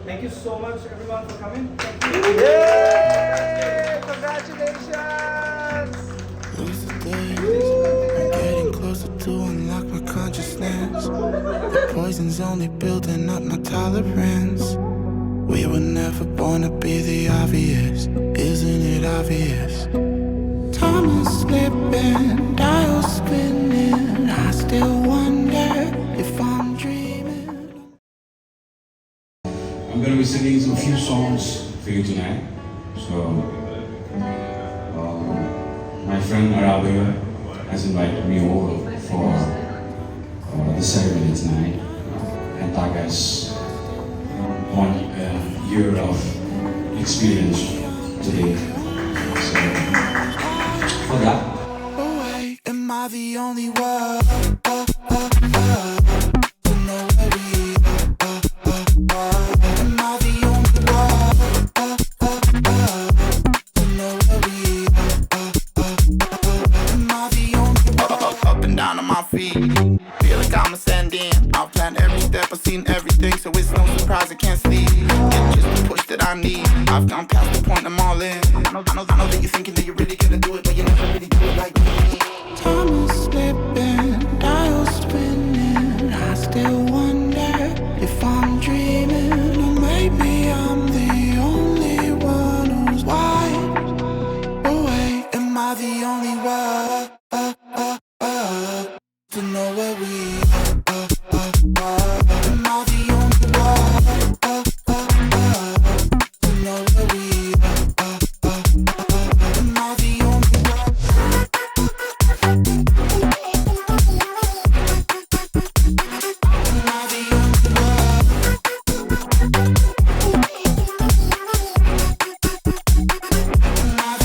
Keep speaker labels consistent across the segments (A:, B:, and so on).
A: Thank you so much, everyone, for coming. Thank you.
B: Yay! Congratulations!
C: Lose the days, I'm getting closer to unlock my consciousness. The poison's only building up my tolerance. We were never born to be the obvious, isn't it obvious? Time is slipping, dials spinning. I still wonder if I'm dreaming.
D: I'm gonna be singing a few songs for you tonight. So, my friend Arabalaitonjam has invited me over for the ceremony tonight. Hentak has 1 year of experience today. So, for that.
C: Oh wait, am I the only one? Feel like I'm ascending. I've planned every step, I've seen everything, so it's no surprise I can't sleep. It's just the push that I need. I've gone past the point, I'm all in. I know that you're thinking that you're really gonna do it, but you never really do it like me. Time is slipping, dials spinning. I still wonder if I'm dreaming, or maybe I'm the only one who's wide awake. Am I the only one? To know where we are. Am I the only one? To know where we are. Am I the only one? Am I the only one? Am I the only one?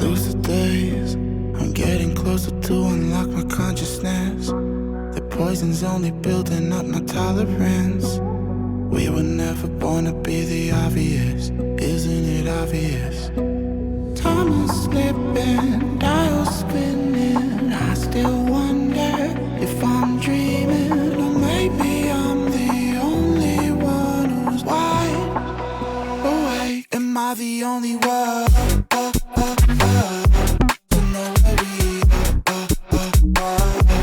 C: Lose the days, I'm getting closer to unlock my consciousness. The poison's only building up my tolerance. We were never born to be the obvious, isn't it obvious? Time is slipping, dials spinning. I still wonder if I'm dreaming, or maybe I'm the only one who's wide awake. Am I the only one? To know where we are.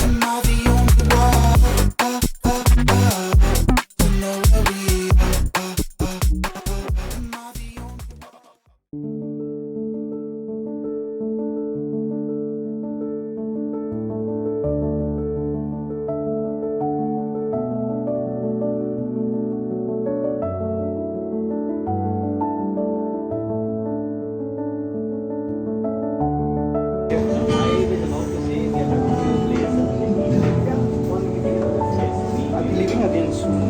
C: Am I the only one? To know where we are. Am I the only one?
A: I'll be leaving again soon.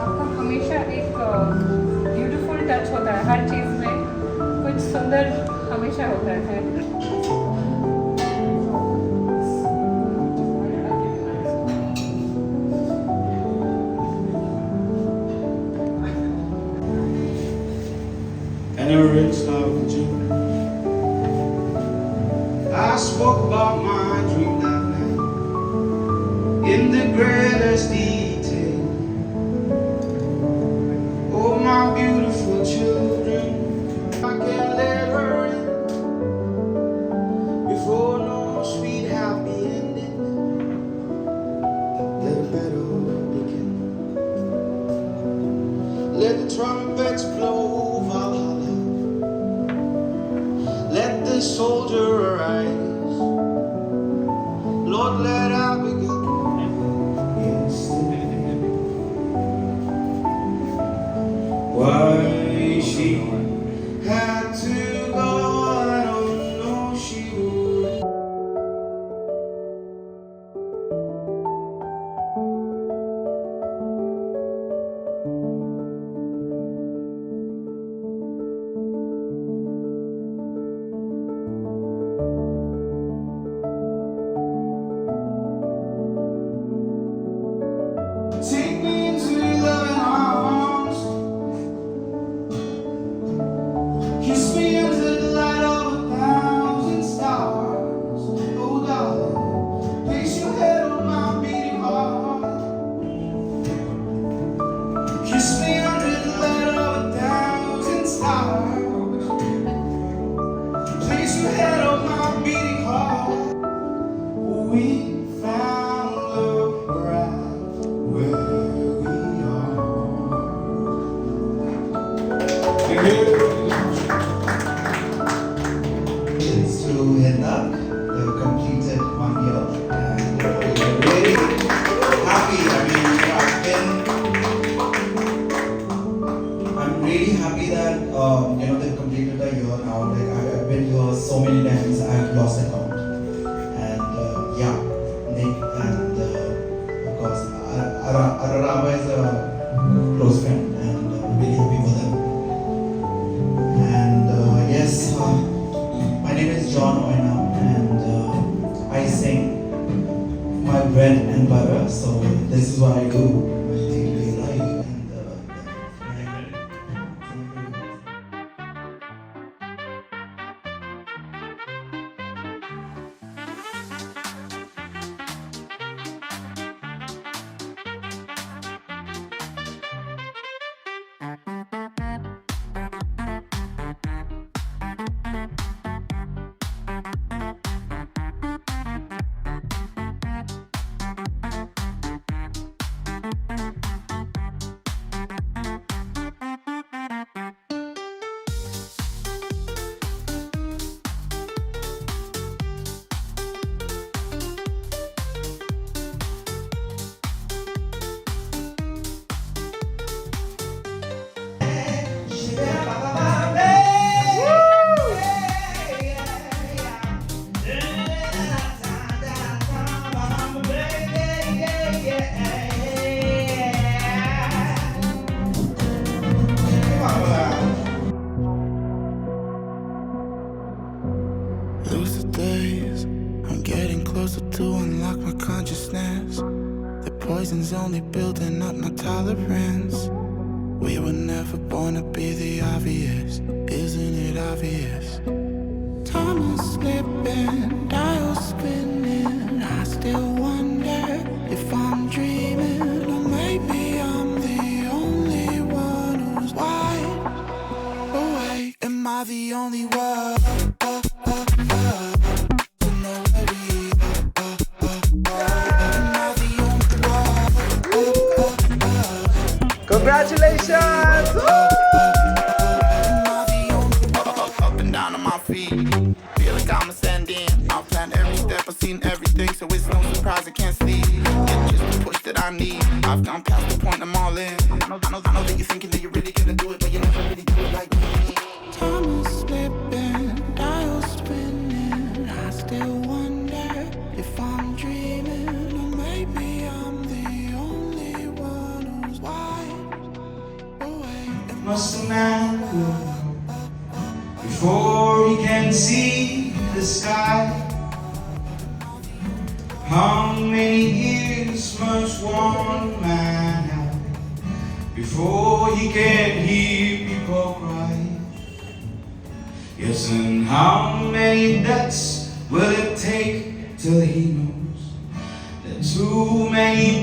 E: आपका हमेशा एक beautiful touch होता है हर चीज़ में, कुछ सुंदर हमेशा होता है।
D: I never really started with you. I spoke about my dream that night in the greatest detail. Oh, my beautiful children, I can let her in
C: a soldier arise. Lord, let Abigail. Yes. Why she had to go, I don't know. She would. Take me into your loving arms. Kiss me under the light of 1,000 stars. Oh, darling, place your head on my beating heart. Kiss me under the light of 1,000 stars. Place your head on my beating heart. We found love right where we are. Thank you.
F: It's to Hentak. They've completed 1 year and we're really happy. I mean, I'm really happy that they've completed a year now. Like I've been here so many times, I've lost it count. And Nick and of course Araba is a close friend, and I'm really happy for them. And yes, my name is John Oina, and I sing my bread and butter. So this is what I do my day-to-day life.
C: Lucid days, I'm getting closer to unlock my consciousness. The poison's only building up my tolerance. We were never born to be the obvious, isn't it obvious? Time is slipping, dials spinning. I still wonder if I'm dreaming, or maybe I'm the only one who's wide awake. Am I the only one?
B: Congratulations! Woo!
C: Up and down on my feet, feel like I'm ascending. I've planned every step, I've seen everything, so it's no surprise I can't sleep. It's just the push that I need. I've gone past the point, I'm all in. I know that you're thinking that you're really gonna do it, but you never really do it like me. Time is slipping, dials spinning. I still wonder if I'm dreaming, or maybe I'm the only one who's wide awake.
F: Must a man look before he can see the sky? How many years must one man have before he can hear people cry? Yes, and how many deaths will it take till he knows that too many